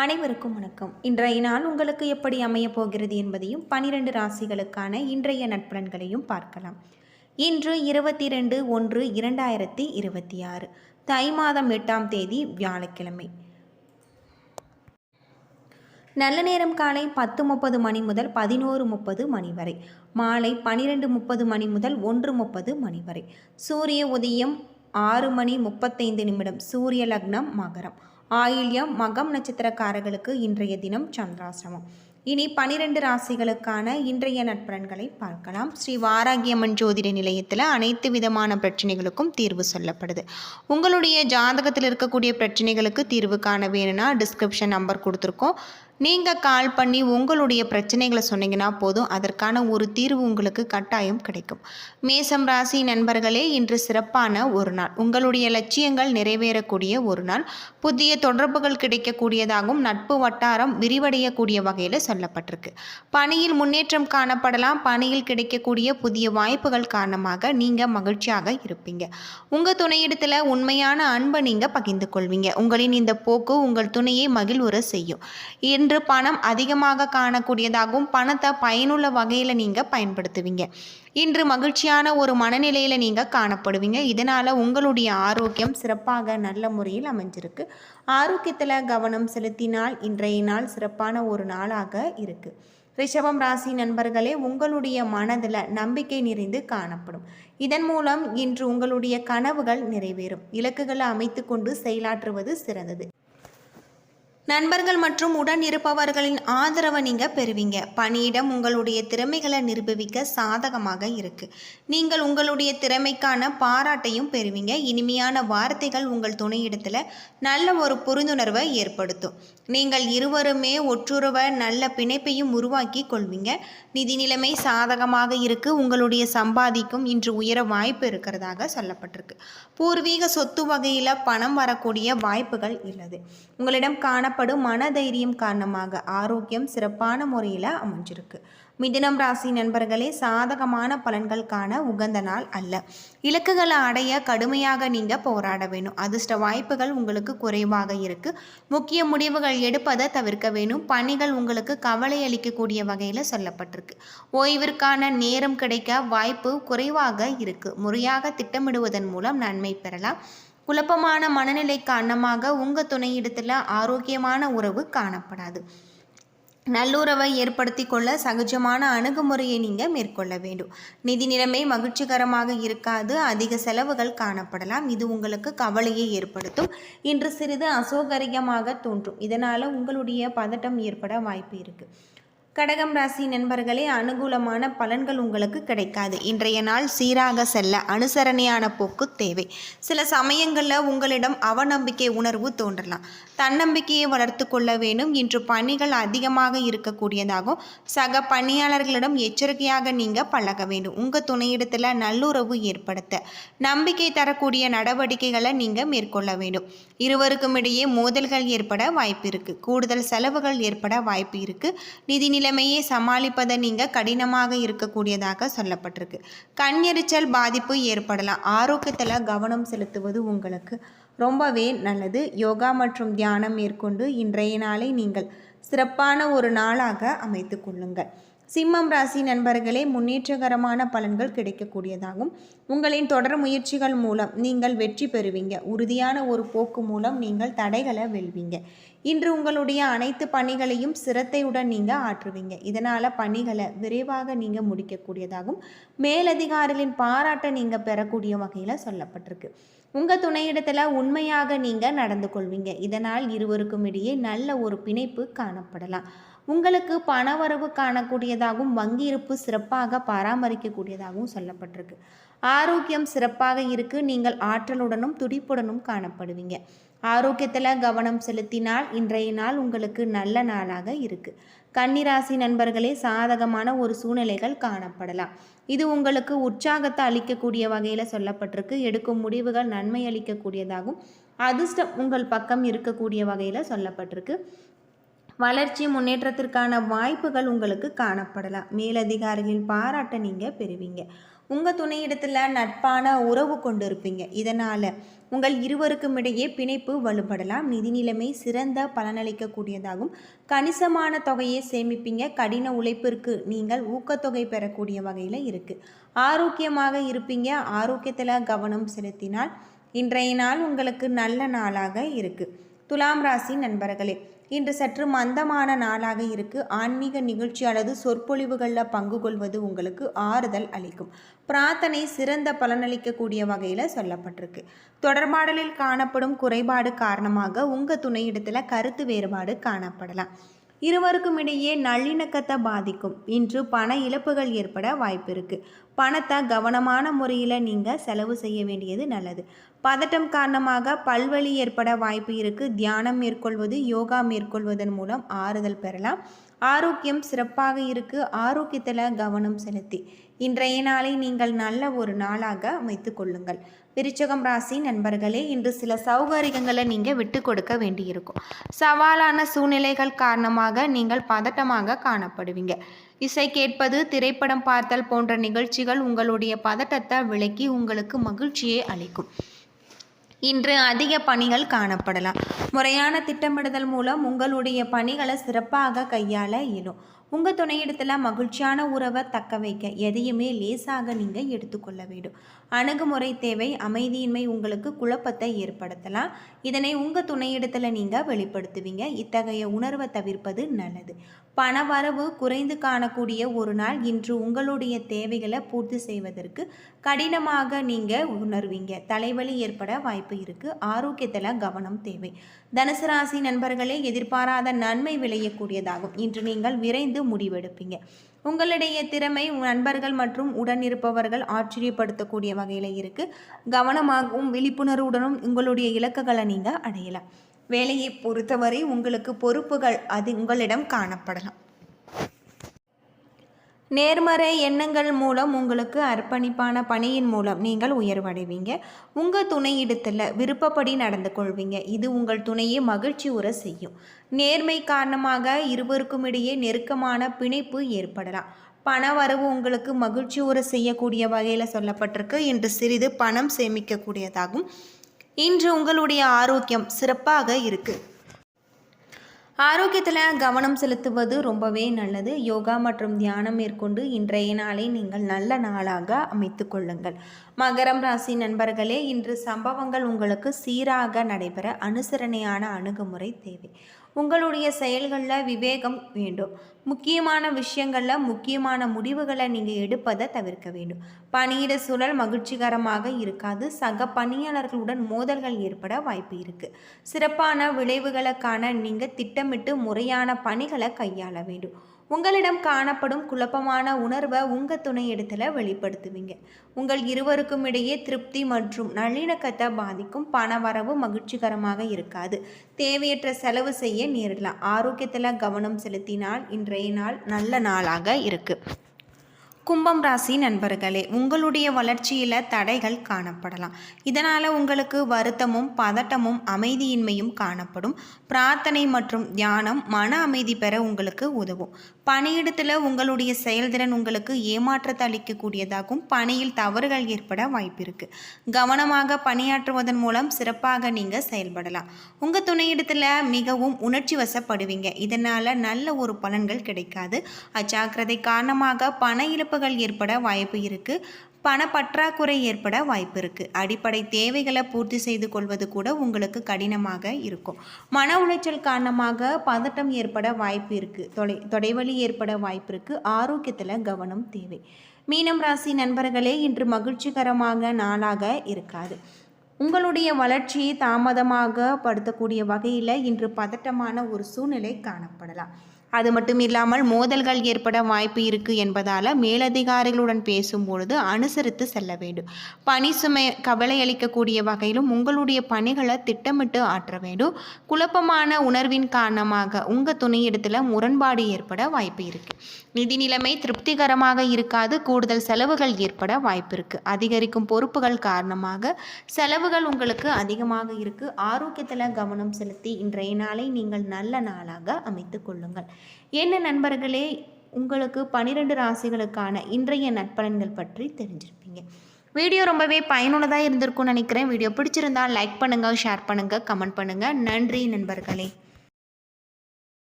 அனைவருக்கும் வணக்கம். இன்றைய நாள் உங்களுக்கு எப்படி அமையப் போகிறது என்பதையும் 12 ராசிகளுக்கான இன்றைய நட்பலன்களையும் பார்க்கலாம். இன்று 22/1/2026 தை மாதம் 8ஆம் தேதி வியாழக்கிழமை. நல்ல நேரம் காலை 10:30 மணி முதல் 11:30 மணி வரை, மாலை 12:30 மணி முதல் 1:30 மணி வரை. சூரிய உதயம் 6:35. சூரிய லக்னம் மகரம். ஆயில்யம் மகம் நட்சத்திரக்காரர்களுக்கு இன்றைய தினம் சந்திராசிரமம். இனி 12 ராசிகளுக்கான இன்றைய நட்பலன்களை பார்க்கலாம். ஸ்ரீ வாராகியம்மன் ஜோதிட நிலையத்தில் அனைத்து விதமான பிரச்சனைகளுக்கும் தீர்வு சொல்லப்படுது. உங்களுடைய ஜாதகத்தில் இருக்கக்கூடிய பிரச்சனைகளுக்கு தீர்வு காண வேணும்னா டிஸ்கிரிப்ஷன் நம்பர் கொடுத்துருக்கோம். நீங்கள் கால் பண்ணி உங்களுடைய பிரச்சனைகளை சொன்னீங்கன்னா போதும், அதற்கான ஒரு தீர்வு உங்களுக்கு கட்டாயம் கிடைக்கும். மேசம் ராசி நண்பர்களே, இன்று சிறப்பான ஒரு நாள். உங்களுடைய லட்சியங்கள் நிறைவேறக்கூடிய ஒரு நாள். புதிய தொடர்புகள் கிடைக்கக்கூடியதாகவும் நட்பு வட்டாரம் விரிவடையக்கூடிய வகையில் சொல்லப்பட்டிருக்கு. பணியில் முன்னேற்றம் காணப்படலாம். பணியில் கிடைக்கக்கூடிய புதிய வாய்ப்புகள் காரணமாக நீங்கள் மகிழ்ச்சியாக இருப்பீங்க. உங்கள் துணையிடத்தில் உண்மையான அன்பை நீங்கள் பகிர்ந்து கொள்வீங்க. உங்களின் இந்த போக்கு உங்கள் துணையை மகிழ்வுற செய்யும். இன்று பணம் அதிகமாக காணக்கூடியதாகவும் பணத்தை பயனுள்ள வகையில் நீங்கள் பயன்படுத்துவீங்க. இன்று மகிழ்ச்சியான ஒரு மனநிலையில் நீங்கள் காணப்படுவீங்க. இதனால் உங்களுடைய ஆரோக்கியம் சிறப்பாக நல்ல முறையில் அமைஞ்சிருக்கு. ஆரோக்கியத்தில் கவனம் செலுத்தினால் இன்றைய நாள் சிறப்பான ஒரு நாளாக இருக்குது. ரிஷபம் ராசி நண்பர்களே, உங்களுடைய மனதில் நம்பிக்கை நிறைந்து காணப்படும். இதன் மூலம் இன்று உங்களுடைய கனவுகள் நிறைவேறும். இலக்குகளை அமைத்து கொண்டு செயலாற்றுவது சிறந்தது. நண்பர்கள் மற்றும் உடன் இருப்பவர்களின் ஆதரவை நீங்கள் பெறுவீங்க. பணியிடம் உங்களுடைய திறமைகளை நிரூபிக்க சாதகமாக இருக்கு. நீங்கள் உங்களுடைய திறமைக்கான பாராட்டையும் பெறுவீங்க. இனிமையான வார்த்தைகள் உங்கள் துணையிடத்தில் நல்ல ஒரு புரிந்துணர்வை ஏற்படுத்தும். நீங்கள் இருவருமே ஒற்றுறவ நல்ல பிணைப்பையும் உருவாக்கி கொள்வீங்க. நிதி நிலைமை சாதகமாக இருக்கு. உங்களுடைய சம்பாதிக்கும் இன்று உயர வாய்ப்பு இருக்கிறதாக சொல்லப்பட்டிருக்கு. பூர்வீக சொத்து வகையில் பணம் வரக்கூடிய வாய்ப்புகள் உள்ளது. உங்களிடம் காணப்படும் மனதைரியம் காரணமாக ஆரோக்கியம் சிறப்பான முறையில் அமைஞ்சிருக்கு. மிதுனம் ராசி நண்பர்களே, சாதகமான பலன்கள் காண உகந்த நாள் அல்ல. இலக்குகளை அடைய கடுமையாக நீங்கள் போராட வேணும். அதிர்ஷ்ட வாய்ப்புகள் உங்களுக்கு குறைவாக இருக்கு. முக்கிய முடிவுகள் எடுப்பதை தவிர்க்க வேணும். பணிகள் உங்களுக்கு கவலை அளிக்கக்கூடிய வகையில் சொல்லப்பட்டிருக்கு. ஓய்விற்கான நேரம் கிடைக்க வாய்ப்பு குறைவாக இருக்கு. முறையாக திட்டமிடுவதன் மூலம் நன்மை பெறலாம். குழப்பமான மனநிலை காரணமாக உங்கள் துணையிடத்தில் ஆரோக்கியமான உறவு காணப்படாது. நல்லுறவை ஏற்படுத்தி கொள்ள சகஜமான அணுகுமுறையை நீங்கள் மேற்கொள்ள வேண்டும். நிதி நிலைமை மகிழ்ச்சிகரமாக இருக்காது. அதிக செலவுகள் காணப்படலாம். இது உங்களுக்கு கவலையை ஏற்படுத்தும். இன்று சிறிது அசௌகரியமாக தோன்றும். இதனால் உங்களுடைய பதட்டம் ஏற்பட வாய்ப்பு இருக்குது. கடகம் ராசி நண்பர்களே, அனுகூலமான பலன்கள் உங்களுக்கு கிடைக்காது. இன்றைய நாள் சீராக செல்ல அனுசரணையான போக்கு தேவை. சில சமயங்களில் உங்களிடம் அவநம்பிக்கை உணர்வு தோன்றலாம். தன்னம்பிக்கையை வளர்த்து கொள்ள வேண்டும். இன்று பணிகள் அதிகமாக இருக்கக்கூடியதாகும். சக பணியாளர்களிடம் எச்சரிக்கையாக நீங்கள் பழக வேண்டும். உங்கள் துணையிடத்தில் நல்லுறவு ஏற்படுத்த நம்பிக்கை தரக்கூடிய நடவடிக்கைகளை நீங்கள் மேற்கொள்ள வேண்டும். இருவருக்கும் இடையே மோதல்கள் ஏற்பட வாய்ப்பு இருக்குது. கூடுதல் செலவுகள் ஏற்பட வாய்ப்பு இருக்குது. நிதி நிலைமையை சமாளிப்பதை நீங்கள் கடினமாக இருக்கக்கூடியதாக சொல்லப்பட்டிருக்கு. கண் எரிச்சல் பாதிப்பு ஏற்படலாம். ஆரோக்கியத்தில் கவனம் செலுத்துவது உங்களுக்கு ரொம்பவே நல்லது. யோகா மற்றும் தியானம் மேற்கொண்டு இன்றைய நாளை நீங்கள் சிறப்பான ஒரு நாளாக அமைத்து கொள்ளுங்கள். சிம்மம் ராசி நண்பர்களே, முன்னேற்றகரமான பலன்கள் கிடைக்கக்கூடியதாகும். உங்களின் தொடர் முயற்சிகள் மூலம் நீங்கள் வெற்றி பெறுவீங்க. உறுதியான ஒரு போக்கு மூலம் நீங்கள் தடைகளை வெல்வீங்க. இன்று உங்களுடைய அனைத்து பணிகளையும் சிரத்தையுடன் நீங்கள் ஆற்றுவீங்க. இதனால் பணிகளை விரைவாக நீங்கள் முடிக்கக்கூடியதாகும். மேலதிகாரிகளின் பாராட்டை நீங்கள் பெறக்கூடிய வகையில் சொல்லப்பட்டிருக்கு. உங்கள் துணையிடத்தில் உண்மையாக நீங்கள் நடந்து கொள்வீங்க. இதனால் இருவருக்கும் இடையே நல்ல ஒரு பிணைப்பு காணப்படலாம். உங்களுக்கு பணவரவு காணக்கூடியதாகவும் வங்கி இருப்பு சிறப்பாக பராமரிக்கக்கூடியதாகவும் சொல்லப்பட்டிருக்கு. ஆரோக்கியம் சிறப்பாக இருக்கு. நீங்கள் ஆற்றலுடனும் துடிப்புடனும் காணப்படுவீங்க. ஆரோக்கியத்தில் கவனம் செலுத்தினால் இன்றைய நாள் உங்களுக்கு நல்ல நாளாக இருக்குது. கன்னிராசி நண்பர்களே, சாதகமான ஒரு சூழ்நிலைகள் காணப்படலாம். இது உங்களுக்கு உற்சாகத்தை அளிக்கக்கூடிய வகையில் சொல்லப்பட்டிருக்கு. எடுக்கும் முடிவுகள் நன்மை அளிக்கக்கூடியதாகும். அதிர்ஷ்டம் உங்கள் பக்கம் இருக்கக்கூடிய வகையில் சொல்லப்பட்டிருக்கு. வளர்ச்சி முன்னேற்றத்திற்கான வாய்ப்புகள் உங்களுக்கு காணப்படலாம். மேலதிகாரிகளின் பாராட்டை நீங்கள் பெறுவீங்க. உங்கள் துணையிடத்தில் நட்பான உறவு கொண்டு இருப்பீங்க. இதனால் உங்கள் இருவருக்கும் இடையே பிணைப்பு வலுப்படலாம். நிதி நிலைமை சிறந்த பலனளிக்கக்கூடியதாகும். கணிசமான தொகையை சேமிப்பீங்க. கடின உழைப்பிற்கு நீங்கள் ஊக்கத்தொகை பெறக்கூடிய வகையில் இருக்குது. ஆரோக்கியமாக இருப்பீங்க. ஆரோக்கியத்தில் கவனம் செலுத்தினால் இன்றைய நாள் உங்களுக்கு நல்ல நாளாக இருக்குது. துலாம் ராசி நண்பர்களே, இன்று சற்று மந்தமான நாளாக இருக்குது. ஆன்மீக நிகழ்ச்சி அல்லது சொற்பொழிவுகளில் பங்கு கொள்வது உங்களுக்கு ஆறுதல் அளிக்கும். பிரார்த்தனை சிறந்த பலனளிக்கக்கூடிய வகையில் சொல்லப்பட்டிருக்கு. தொடர்பாடலில் காணப்படும் குறைபாடு காரணமாக உங்கள் துணையிடத்தில் கருத்து வேறுபாடு காணப்படலாம். இருவருக்கும் இடையே நல்லிணக்கத்தை பாதிக்கும். இன்று பண இழப்புகள் ஏற்பட வாய்ப்பு இருக்குது. பணத்தை கவனமான முறையில் நீங்கள் செலவு செய்ய வேண்டியது நல்லது. பதட்டம் காரணமாக பல்வலி ஏற்பட வாய்ப்பு இருக்குது. தியானம் மேற்கொள்வது, யோகா மேற்கொள்வதன் மூலம் ஆறுதல் பெறலாம். ஆரோக்கியம் சிறப்பாக இருக்குது. ஆரோக்கியத்தில் கவனம் செலுத்தி இன்றைய நாளை நீங்கள் நல்ல ஒரு நாளாக அமைத்து கொள்ளுங்கள். விருச்சிகம் ராசி நண்பர்களே, இன்று சில சௌகரியங்களை நீங்கள் விட்டு கொடுக்க வேண்டியிருக்கும். சவாலான சூழ்நிலைகள் காரணமாக நீங்கள் பதட்டமாக காணப்படுவீங்க. இசை கேட்பது, திரைப்படம் பார்த்தல் போன்ற நிகழ்ச்சிகள் உங்களுடைய பதட்டத்தை விலக்கி உங்களுக்கு மகிழ்ச்சியை அளிக்கும். இன்று அதிக பணிகள் காணப்படலாம். முறையான திட்டமிடுதல் மூலம் உங்களுடைய பணிகளை சிறப்பாக கையாள இயலும். உங்கள் துணையிடத்தில் மகிழ்ச்சியான உறவை தக்க வைக்க எதையுமே லேசாக நீங்கள் எடுத்துக்கொள்ள வேண்டும். அணுகுமுறை தேவை. அமைதியின்மை உங்களுக்கு குழப்பத்தை ஏற்படுத்தலாம். இதனை உங்கள் துணையிடத்தில் நீங்கள் வெளிப்படுத்துவீங்க. இத்தகைய உணர்வை தவிர்ப்பது நல்லது. பண வரவு குறைந்து காணக்கூடிய ஒரு நாள். இன்று உங்களுடைய தேவைகளை பூர்த்தி செய்வதற்கு கடினமாக நீங்கள் உணர்வீங்க. தலைவலி ஏற்பட வாய்ப்பு இருக்குது. ஆரோக்கியத்தில் கவனம் தேவை. தனுசு ராசி நண்பர்களே, எதிர்பாராத நன்மை விளையக்கூடியதாகும். இன்று நீங்கள் விரைந்து முடிவெடுப்பீங்க. உங்களுடைய திறமை நண்பர்கள் மற்றும் உடனிருப்பவர்கள் ஆச்சரியப்படுத்தக்கூடிய வகையில் இருக்குது. கவனமாகவும் விழிப்புணர்வுடனும் உங்களுடைய இலக்குகளை நீங்கள் அடையலாம். வேலையை பொறுத்தவரை உங்களுக்கு பொறுப்புகள் அது உங்களிடம் காணப்படலாம். நேர்மறை எண்ணங்கள் மூலம் உங்களுக்கு அர்ப்பணிப்பான பணியின் மூலம் நீங்கள் உயர்வடைவீங்க. உங்கள் துணையிடத்தில் விருப்பப்படி நடந்து கொள்வீங்க. இது உங்கள் துணையை மகிழ்ச்சி உற செய்யும். நேர்மை காரணமாக இருவருக்கும் இடையே நெருக்கமான பிணைப்பு ஏற்படலாம். பண வரவு உங்களுக்கு மகிழ்ச்சி உற செய்யக்கூடிய வகையில் சொல்லப்பட்டிருக்கு. இன்று சிறிது பணம் சேமிக்கக்கூடியதாகும். இன்று உங்களுடைய ஆரோக்கியம் சிறப்பாக இருக்குது. ஆரோக்கியத்தில் கவனம் செலுத்துவது ரொம்பவே நல்லது. யோகா மற்றும் தியானம் மேற்கொண்டு இன்றைய நாளை நீங்கள் நல்ல நாளாக அமைத்து கொள்ளுங்கள். மகரம் ராசி நண்பர்களே, இன்று சம்பவங்கள் உங்களுக்கு சீராக நடைபெற அனுசரணையான அணுகுமுறை தேவை. உங்களுடைய செயல்களில் விவேகம் வேண்டும். முக்கியமான விஷயங்களில் முக்கியமான முடிவுகளை நீங்கள் எடுப்பதை தவிர்க்க வேண்டும். பணியிட சூழல் மகிழ்ச்சிகரமாக இருக்காது. சக பணியாளர்களுடன் மோதல்கள் ஏற்பட வாய்ப்பு இருக்குது. சிறப்பான விளைவுகளை காண நீங்கள் திட்டமிட்டு முறையான பணிகளை கையாள வேண்டும். உங்களிடம் காணப்படும் குழப்பமான உணர்வை உங்கள் துணையிடத்தில் வெளிப்படுத்துவீங்க. உங்கள் இருவருக்கும் இடையே திருப்தி மற்றும் நல்லிணக்கத்தை பாதிக்கும். பண வரவு மகிழ்ச்சிகரமாக இருக்காது. தேவையற்ற செலவு செய்ய நேரிடலாம். ஆரோக்கியத்தில் கவனம் செலுத்தினால் இன்றைய நாள் நல்ல நாளாக இருக்குது. கும்பம் ராசி நண்பர்களே, உங்களுடைய வளர்ச்சியில் தடைகள் காணப்படலாம். இதனால் உங்களுக்கு வருத்தமும் பதட்டமும் அமைதியின்மையும் காணப்படும். பிரார்த்தனை மற்றும் தியானம் மன அமைதி பெற உங்களுக்கு உதவும். பணியிடத்தில் உங்களுடைய செயல்திறன் உங்களுக்கு ஏமாற்றத்தை அளிக்கக்கூடியதாகும். பணியில் தவறுகள் ஏற்பட வாய்ப்பு இருக்குது. கவனமாக பணியாற்றுவதன் மூலம் சிறப்பாக நீங்கள் செயல்படலாம். உங்கள் துணையிடத்தில் மிகவும் உணர்ச்சி வசப்படுவீங்க. இதனால் நல்ல ஒரு பலன்கள் கிடைக்காது. அஜாக்கிரதை காரணமாக பண இழப்புகள் ஏற்பட வாய்ப்பு இருக்குது. பணப்பற்றாக்குறை ஏற்பட வாய்ப்பு இருக்குது. அடிப்படை தேவைகளை பூர்த்தி செய்து கொள்வது கூட உங்களுக்கு கடினமாக இருக்கும். மன உளைச்சல் காரணமாக பதட்டம் ஏற்பட வாய்ப்பு இருக்குது. தொடைவலி ஏற்பட வாய்ப்பு இருக்குது. ஆரோக்கியத்தில் கவனம் தேவை. மீனம் ராசி நண்பர்களே, இன்று மகிழ்ச்சிகரமாக நாளாக இருக்காது. உங்களுடைய வளர்ச்சியை தாமதமாக படுத்தக்கூடிய வகையில் இன்று பதட்டமான ஒரு சூழ்நிலை காணப்படலாம். அது மட்டும் இல்லாமல் மோதல்கள் ஏற்பட வாய்ப்பு இருக்குது என்பதால் மேலதிகாரிகளுடன் பேசும்பொழுது அனுசரித்து செல்ல வேண்டும். பணி சுமை கவலை அளிக்கக்கூடிய வகையிலும் உங்களுடைய பணிகளை திட்டமிட்டு ஆற்ற வேண்டும். குழப்பமான உணர்வின் காரணமாக உங்கள் துணையிடத்தில் முரண்பாடு ஏற்பட வாய்ப்பு இருக்குது. நிதி நிலைமை திருப்திகரமாக இருக்காது. கூடுதல் செலவுகள் ஏற்பட வாய்ப்பு இருக்குது. அதிகரிக்கும் பொறுப்புகள் காரணமாக செலவுகள் உங்களுக்கு அதிகமாக இருக்குது. ஆரோக்கியத்தில் கவனம் செலுத்தி இன்றைய நாளை நீங்கள் நல்ல நாளாக அமைத்து கொள்ளுங்கள். என்ன நண்பர்களே, உங்களுக்கு 12 ராசிகளுக்கான இன்றைய நற்பலன்கள் பற்றி தெரிஞ்சிருப்பீங்க. வீடியோ ரொம்பவே பயனுள்ளதாக இருந்திருக்கும்னு நினைக்கிறேன். வீடியோ பிடிச்சிருந்தால் லைக் பண்ணுங்கள், ஷேர் பண்ணுங்கள், கமெண்ட் பண்ணுங்கள். நன்றி நண்பர்களே.